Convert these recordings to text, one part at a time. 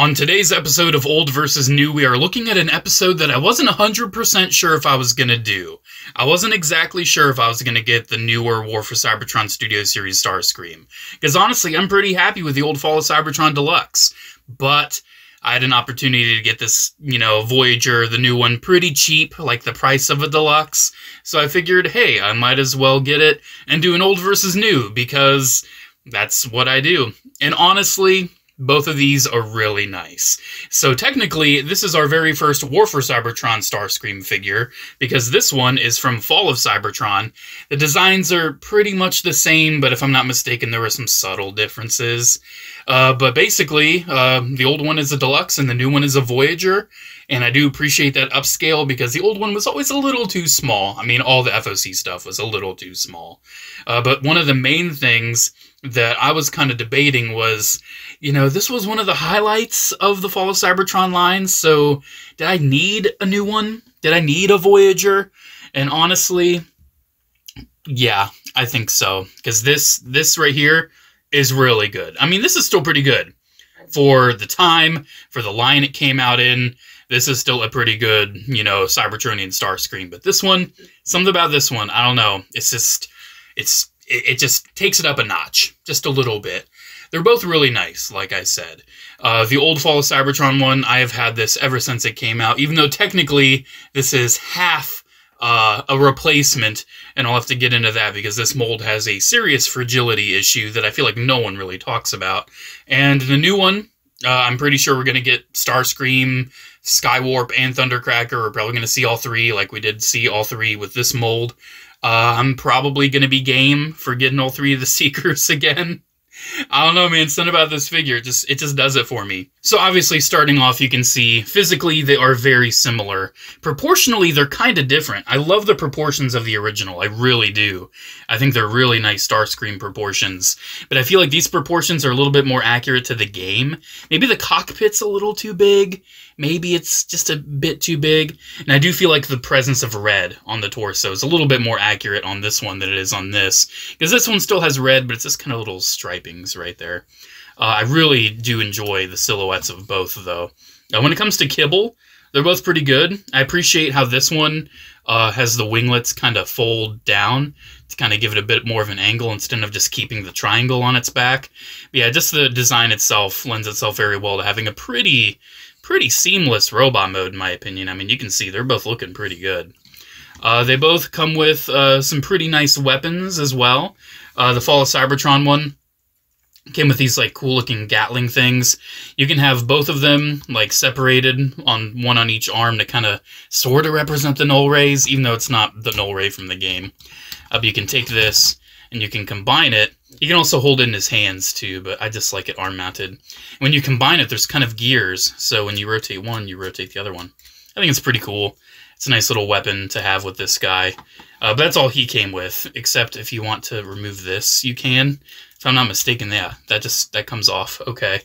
On today's episode of Old vs. New, we are looking at an episode that I wasn't 100% sure if I was going to do. I wasn't exactly sure if I was going to get the newer War for Cybertron Studio Series STARSCREAM. Because honestly, I'm pretty happy with the old Fall of Cybertron Deluxe. But I had an opportunity to get this, Voyager, the new one, pretty cheap, like the price of a Deluxe. So I figured, hey, I might as well get it and do an Old vs. New, because that's what I do. And honestly, both of these are really nice. So technically, this is our very first War for Cybertron Starscream figure, because this one is from Fall of Cybertron. The designs are pretty much the same, but if I'm not mistaken, there were some subtle differences. But basically, the old one is a Deluxe and the new one is a Voyager. And I do appreciate that upscale because the old one was always a little too small. I mean, all the FOC stuff was a little too small. But one of the main things that I was kind of debating was, this was one of the highlights of the Fall of Cybertron line, so did I need a new one? Did I need a Voyager? And honestly, yeah, I think so. Because this right here is really good. I mean, this is still pretty good. For the time, for the line it came out in, this is still a pretty good, Cybertronian Starscream. But this one, something about this one, I don't know. It's just, it just takes it up a notch, just a little bit. They're both really nice, like I said. The old Fall of Cybertron one, I have had this ever since it came out, even though technically this is half a replacement, and I'll have to get into that because this mold has a serious fragility issue that I feel like no one really talks about. And the new one, I'm pretty sure we're going to get Starscream, Skywarp, and Thundercracker. We're probably going to see all three, like we did see all three with this mold. I'm probably going to be game for getting all three of the Seekers again. I don't know, man. Something about this figure, it just does it for me. So obviously, starting off, you can see physically they are very similar. Proportionally, they're kind of different. I love the proportions of the original. I really do. I think they're really nice Starscream proportions. But I feel like these proportions are a little bit more accurate to the game. Maybe the cockpit's a little too big. Maybe it's just a bit too big. And I do feel like the presence of red on the torso is a little bit more accurate on this one than it is on this. Because this one still has red, but it's just kind of little stripings right there. I really do enjoy the silhouettes of both, though. When it comes to kibble, they're both pretty good. I appreciate how this one has the winglets kind of fold down to kind of give it a bit more of an angle instead of just keeping the triangle on its back. But yeah, just the design itself lends itself very well to having a pretty seamless robot mode, in my opinion. I mean, you can see they're both looking pretty good. They both come with some pretty nice weapons as well. The Fall of Cybertron one came with these like cool looking Gatling things. You can have both of them like separated on one on each arm to kind of sort of represent the null rays, even though it's not the null ray from the game. But you can take this and you can combine it. You can also hold it in his hands too, but I just like it arm mounted. When you combine it, there's kind of gears, so when you rotate one, you rotate the other one. I think it's pretty cool. It's a nice little weapon to have with this guy. But that's all he came with, except if you want to remove this, you can. If I'm not mistaken, yeah, that comes off. Okay.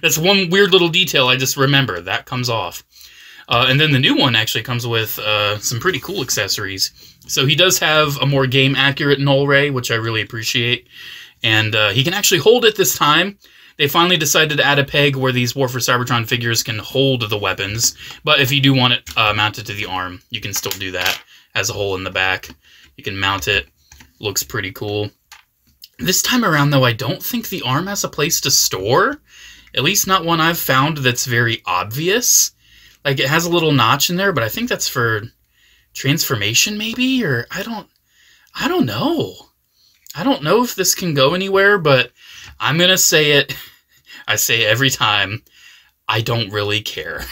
That's one weird little detail I just remember. That comes off. And then the new one actually comes with some pretty cool accessories. So he does have a more game-accurate null ray, which I really appreciate. And he can actually hold it this time. They finally decided to add a peg where these War for Cybertron figures can hold the weapons. But if you do want it mounted to the arm, you can still do that. Has a hole in the back. You can mount it. Looks pretty cool. This time around, though, I don't think the arm has a place to store. At least not one I've found that's very obvious. Like, it has a little notch in there, but I think that's for transformation, maybe? Or I don't know. I don't know if this can go anywhere, but I'm going to say it. I say it every time. I don't really care.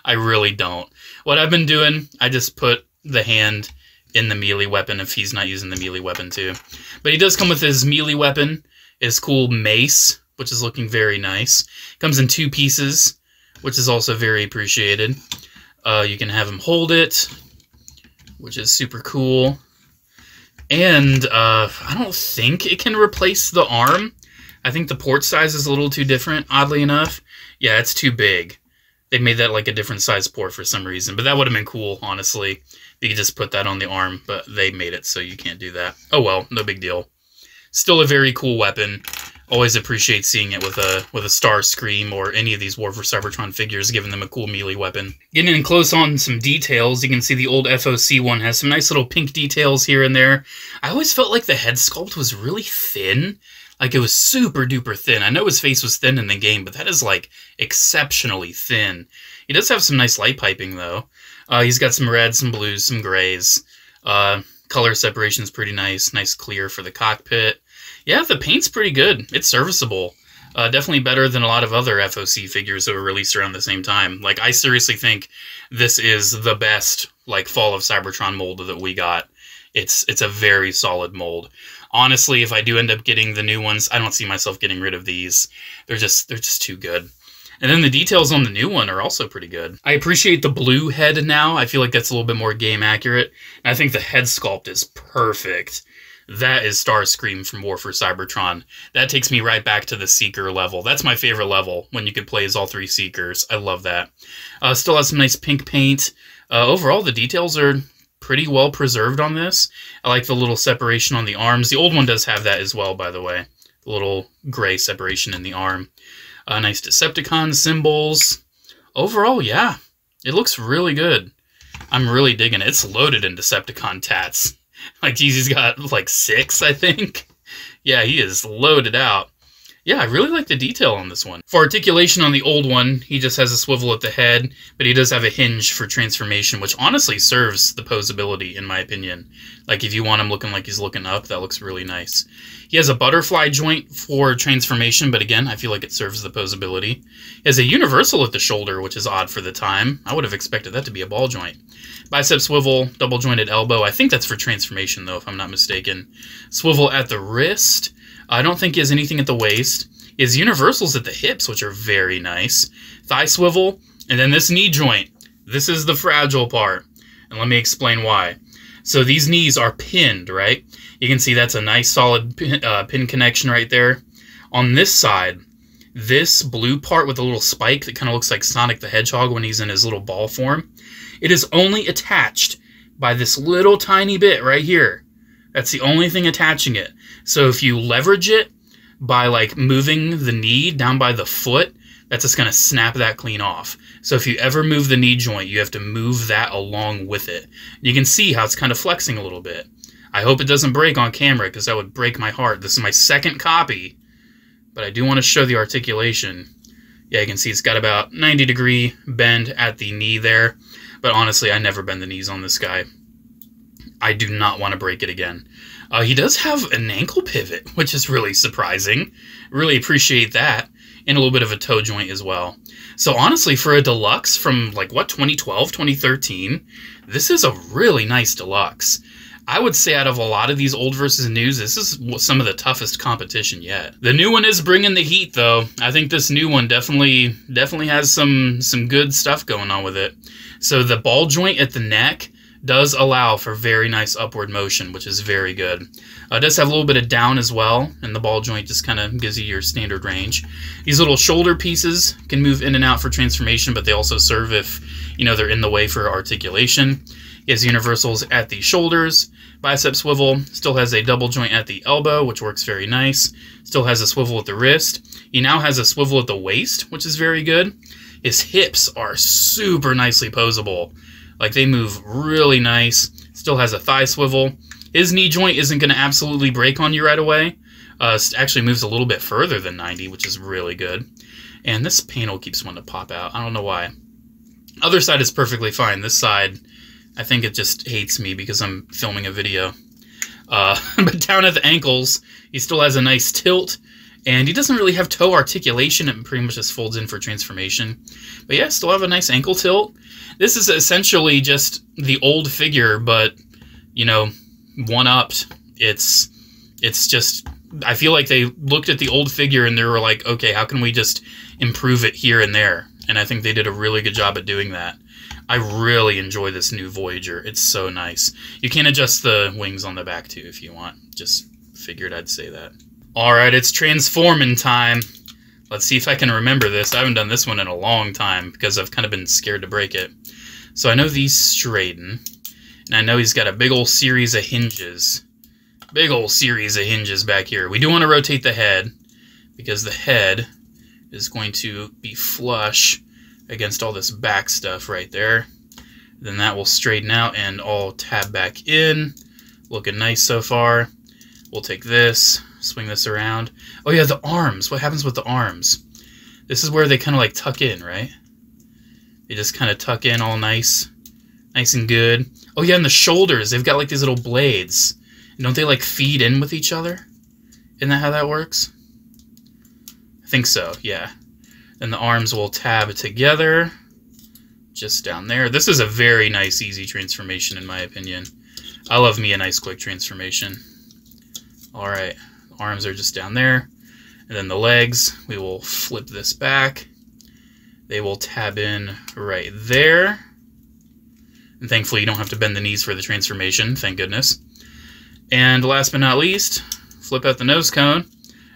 I really don't. What I've been doing, I just put the hand in the melee weapon if he's not using the melee weapon too. But he does come with his melee weapon, his cool mace, which is looking very nice. Comes in 2 pieces, which is also very appreciated. You can have him hold it, which is super cool. And I don't think it can replace the arm. I think the port size is a little too different, oddly enough. Yeah, it's too big. They made that like a different size port for some reason, but that would have been cool, honestly. You could just put that on the arm, but they made it so you can't do that. Oh well, no big deal. Still a very cool weapon. Always appreciate seeing it with a STARSCREAM or any of these War for Cybertron figures, giving them a cool melee weapon. Getting in close on some details, you can see the old FOC one has some nice little pink details here and there. I always felt like the head sculpt was really thin. Like, it was super duper thin. I know his face was thin in the game, but that is, like, exceptionally thin. He does have some nice light piping, though. He's got some reds, some blues, some grays. Color separation's pretty nice. Nice clear for the cockpit. Yeah, the paint's pretty good. It's serviceable. Definitely better than a lot of other FOC figures that were released around the same time. Like, I seriously think this is the best, like, Fall of Cybertron mold that we got. It's a very solid mold. Honestly, if I do end up getting the new ones, I don't see myself getting rid of these. They're just too good. And then the details on the new one are also pretty good. I appreciate the blue head now. I feel like that's a little bit more game accurate. And I think the head sculpt is perfect. That is STARSCREAM from War for Cybertron. That takes me right back to the Seeker level. That's my favorite level, when you could play as all three Seekers. I love that. Still has some nice pink paint. Overall, the details are pretty well preserved on this. I like the little separation on the arms. The old one does have that as well, by the way. The little gray separation in the arm. Nice Decepticon symbols. Overall, yeah, it looks really good. I'm really digging it. It's loaded in Decepticon tats. Like, geez, he's got, like, 6, I think. Yeah, he is loaded out. Yeah, I really like the detail on this one. For articulation on the old one, he just has a swivel at the head, but he does have a hinge for transformation, which honestly serves the posability, in my opinion. Like, if you want him looking like he's looking up, that looks really nice. He has a butterfly joint for transformation, but again, I feel like it serves the posability. He has a universal at the shoulder, which is odd for the time. I would have expected that to be a ball joint. Bicep swivel, double jointed elbow. I think that's for transformation, though, if I'm not mistaken. Swivel at the wrist. I don't think he has anything at the waist. He has universals at the hips, which are very nice. Thigh swivel, and then this knee joint. This is the fragile part, and let me explain why. So these knees are pinned, right? You can see that's a nice solid pin connection right there. On this side, this blue part with the little spike that kind of looks like Sonic the Hedgehog when he's in his little ball form, it is only attached by this little tiny bit right here. That's the only thing attaching it. So if you leverage it by, like, moving the knee down by the foot, that's just going to snap that clean off. So if you ever move the knee joint, you have to move that along with it. You can see how it's kind of flexing a little bit. I hope it doesn't break on camera, because that would break my heart. This is my second copy, but I do want to show the articulation. Yeah, you can see it's got about 90-degree bend at the knee there. But honestly, I never bend the knees on this guy. I do not want to break it again. He does have an ankle pivot, which is really surprising. Really appreciate that. And a little bit of a toe joint as well. So honestly, for a deluxe from, like, what, 2012, 2013, this is a really nice deluxe. I would say out of a lot of these old versus news, this is some of the toughest competition yet. The new one is bringing the heat, though. I think this new one definitely has some good stuff going on with it. So the ball joint at the neck does allow for very nice upward motion, which is very good. It does have a little bit of down as well, and the ball joint just kind of gives you your standard range. These little shoulder pieces can move in and out for transformation, but they also serve if, you know, they're in the way for articulation. He has universals at the shoulders. Bicep swivel, still has a double joint at the elbow, which works very nice. Still has a swivel at the wrist. He now has a swivel at the waist, which is very good. His hips are super nicely posable. Like, they move really nice. Still has a thigh swivel. His knee joint isn't going to absolutely break on you right away. Actually moves a little bit further than 90, which is really good. And this panel keeps wanting to pop out. I don't know why. Other side is perfectly fine. This side, I think it just hates me because I'm filming a video. But down at the ankles, he still has a nice tilt. And he doesn't really have toe articulation. It pretty much just folds in for transformation. But yeah, still have a nice ankle tilt. This is essentially just the old figure, but, you know, one-upped. It's just, I feel like they looked at the old figure and they were like, okay, how can we just improve it here and there? And I think they did a really good job at doing that. I really enjoy this new Voyager. It's so nice. You can adjust the wings on the back, too, if you want. Just figured I'd say that. Alright, it's transforming time. Let's see if I can remember this. I haven't done this one in a long time because I've kind of been scared to break it. So I know these straighten. And I know he's got a big old series of hinges. Big old series of hinges back here. We do want to rotate the head. because the head is going to be flush against all this back stuff right there. Then that will straighten out and all tab back in. Looking nice so far. We'll take this, swing this around. Oh yeah, the arms. What happens with the arms? This is where they kind of like tuck in, right? They just kind of tuck in all nice. Nice and good. Oh yeah, and the shoulders. They've got like these little blades. And don't they like feed in with each other? Isn't that how that works? I think so, yeah. Then the arms will tab together. Just down there. This is a very nice, easy transformation in my opinion. I love me a nice quick transformation. Alright, arms are just down there. And then the legs, we will flip this back. They will tab in right there. And thankfully you don't have to bend the knees for the transformation, thank goodness. And last but not least, flip out the nose cone.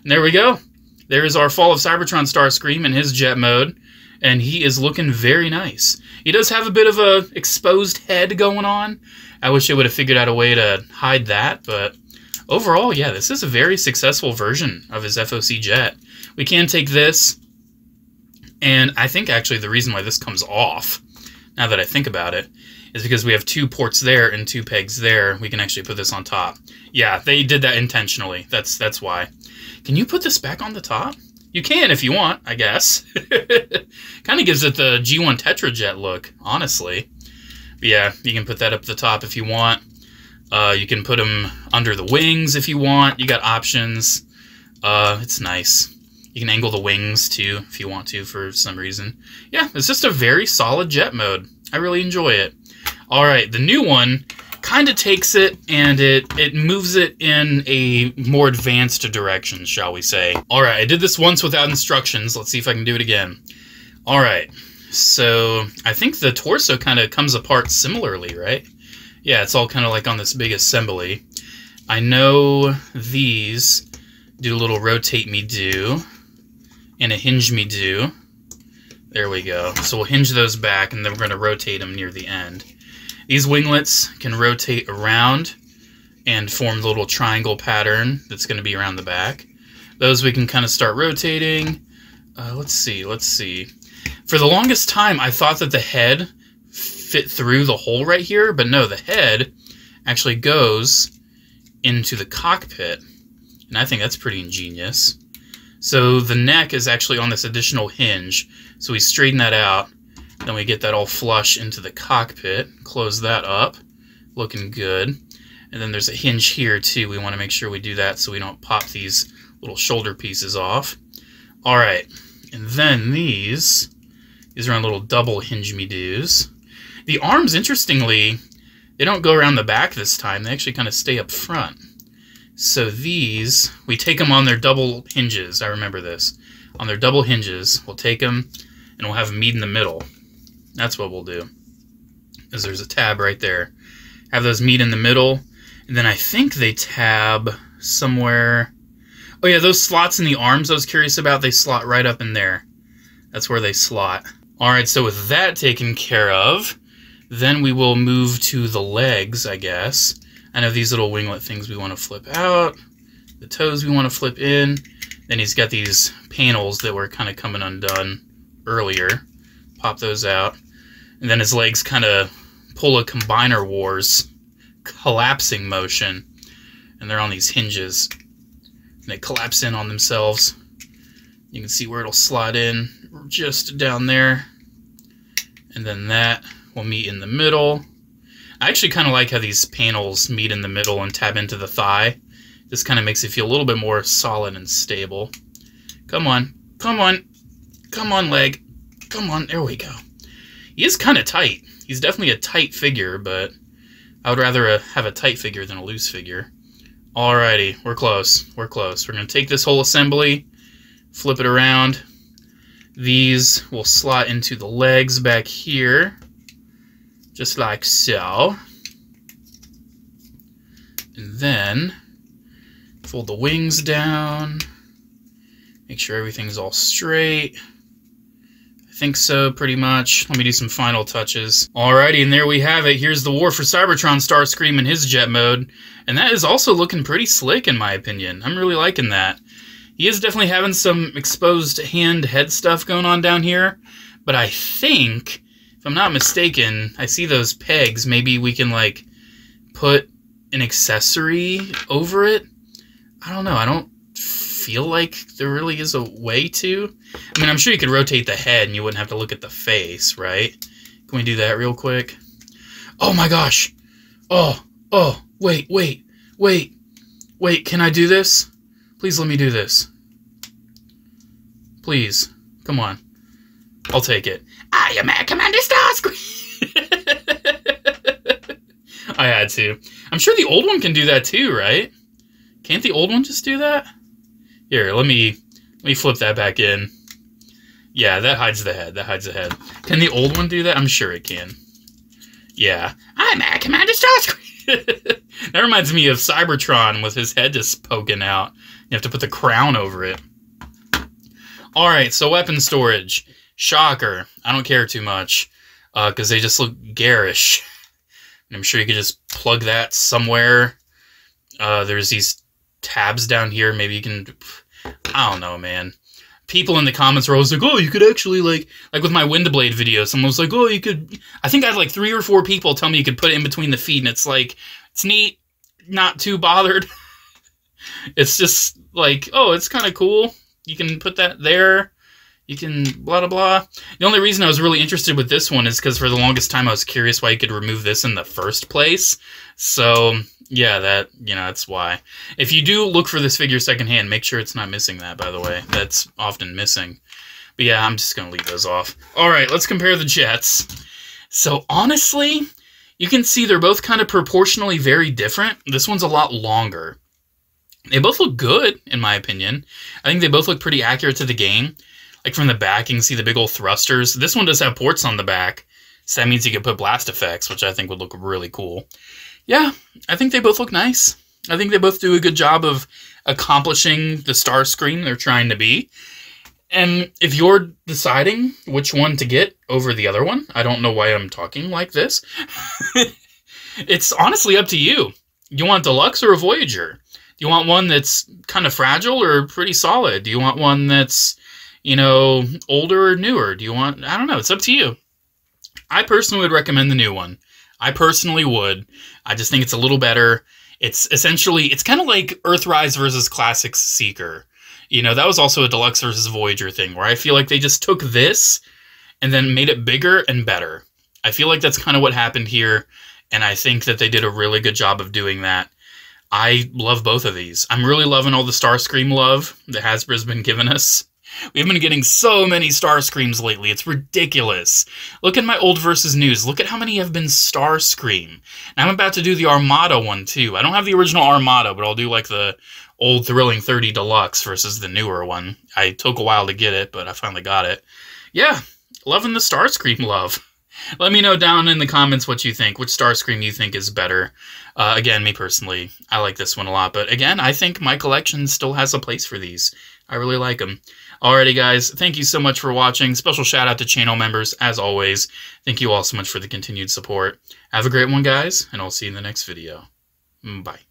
And there we go. There is our Fall of Cybertron Starscream in his jet mode. And he is looking very nice. He does have a bit of a exposed head going on. I wish they would have figured out a way to hide that, but overall, yeah, this is a very successful version of his FOC jet. We can take this, and I think actually the reason why this comes off, now that I think about it, is because we have 2 ports there and 2 pegs there. We can actually put this on top. Yeah, they did that intentionally. That's why. Can you put this back on the top? You can if you want, I guess. Kind of gives it the G1 Tetrajet look, honestly. But yeah, you can put that up the top if you want. You can put them under the wings if you want. You got options. It's nice. You can angle the wings too if you want to for some reason. Yeah, it's just a very solid jet mode. I really enjoy it. Alright, the new one kind of takes it and it moves it in a more advanced direction, shall we say. Alright, I did this once without instructions. Let's see if I can do it again. Alright, so I think the torso kind of comes apart similarly, right? Yeah, it's all kind of like on this big assembly. I know these do a little rotate me do and a hinge me do. There we go. So we'll hinge those back and then we're going to rotate them near the end. These winglets can rotate around and form the little triangle pattern that's going to be around the back. Those we can kind of start rotating. Let's see. For the longest time, I thought that the head fit through the hole right here, but no, the head actually goes into the cockpit, and I think that's pretty ingenious. So the neck is actually on this additional hinge, so we straighten that out. Then we get that all flush into the cockpit, close that up, looking good. And then there's a hinge here too. We want to make sure we do that so we don't pop these little shoulder pieces off. Alright, and then these are on little double hinge-me-doos. The arms, interestingly, they don't go around the back this time. They actually kind of stay up front. So these, we take them on their double hinges. I remember this. On their double hinges, we'll take them and we'll have them meet in the middle. That's what we'll do. Because there's a tab right there. Have those meet in the middle. And then I think they tab somewhere. Oh yeah, those slots in the arms I was curious about, they slot right up in there. That's where they slot. Alright, so with that taken care of, then we will move to the legs, I guess. I know these little winglet things we want to flip out. The toes we want to flip in. Then he's got these panels that were kind of coming undone earlier. Pop those out. And then his legs kind of pull a Combiner Wars collapsing motion. And they're on these hinges. And they collapse in on themselves. You can see where it'll slide in just down there. And then that will meet in the middle. I actually kind of like how these panels meet in the middle and tab into the thigh. This kind of makes it feel a little bit more solid and stable. Come on. Come on. Come on, leg. Come on. There we go. He is kind of tight. He's definitely a tight figure, but I would rather have a tight figure than a loose figure. Alrighty. We're close. We're close. We're going to take this whole assembly, flip it around. These will slot into the legs back here. Just like so. And then fold the wings down. Make sure everything's all straight. I think so, pretty much. Let me do some final touches. Alrighty, and there we have it. Here's the War for Cybertron Starscream in his jet mode. And that is also looking pretty slick, in my opinion. I'm really liking that. He is definitely having some exposed hand head stuff going on down here. But I think, if I'm not mistaken, I see those pegs. Maybe we can, like, put an accessory over it. I don't know. I don't feel like there really is a way to. I mean, I'm sure you could rotate the head and you wouldn't have to look at the face, right? Can we do that real quick? Oh my gosh. Oh, wait. Can I do this? Please let me do this. Please. Come on. I'll take it. I am at Commander STARSCREAM. I had to. I'm sure the old one can do that too, right? Can't the old one just do that? Here, let me flip that back in. Yeah, that hides the head. That hides the head. Can the old one do that? I'm sure it can. Yeah. I'm at Commander STARSCREAM. That reminds me of Cybertron with his head just poking out. You have to put the crown over it. Alright, so weapon storage. Shocker. I don't care too much. Because they just look garish. And I'm sure you could just plug that somewhere. There's these tabs down here. Maybe you can... I don't know, man. People in the comments were always like, oh, you could actually, like with my Windblade video, someone was like, oh, you could... I think I had like 3 or 4 people tell me you could put it in between the feet, and it's like, it's neat, not too bothered. It's just like, oh, it's kind of cool. You can put that there. You can blah, blah, blah. The only reason I was really interested with this one is because for the longest time I was curious why you could remove this in the first place. So, yeah, that's why. If you do look for this figure secondhand, make sure it's not missing that, by the way. That's often missing. But yeah, I'm just going to leave those off. Alright, let's compare the jets. So, honestly, you can see they're both kind of proportionally very different. This one's a lot longer. They both look good, in my opinion. I think they both look pretty accurate to the game. Like from the back, you can see the big old thrusters. This one does have ports on the back, so that means you can put blast effects, which I think would look really cool. Yeah, I think they both look nice. I think they both do a good job of accomplishing the Starscream they're trying to be. And if you're deciding which one to get over the other one, I don't know why I'm talking like this. It's honestly up to you. You want Deluxe or a Voyager? Do you want one that's kind of fragile or pretty solid? Do you want one that's, you know, older or newer? Do you want... I don't know. It's up to you. I personally would recommend the new one. I personally would. I just think it's a little better. It's essentially... It's kind of like Earthrise versus Classic Seeker. You know, that was also a Deluxe versus Voyager thing, where I feel like they just took this and then made it bigger and better. I feel like that's kind of what happened here, and I think that they did a really good job of doing that. I love both of these. I'm really loving all the Starscream love that Hasbro's been giving us. We've been getting so many Starscreams lately. It's ridiculous. Look at my old versus news. Look at how many have been Starscream. And I'm about to do the Armada one, too. I don't have the original Armada, but I'll do, like, the old Thrilling 30 Deluxe versus the newer one. I took a while to get it, but I finally got it. Yeah, loving the Starscream love. Let me know down in the comments what you think. Which Starscream you think is better. Again, me personally, I like this one a lot. But again, I think my collection still has a place for these. I really like them. Alrighty, guys. Thank you so much for watching. Special shout out to channel members, as always. Thank you all so much for the continued support. Have a great one, guys, and I'll see you in the next video. Bye.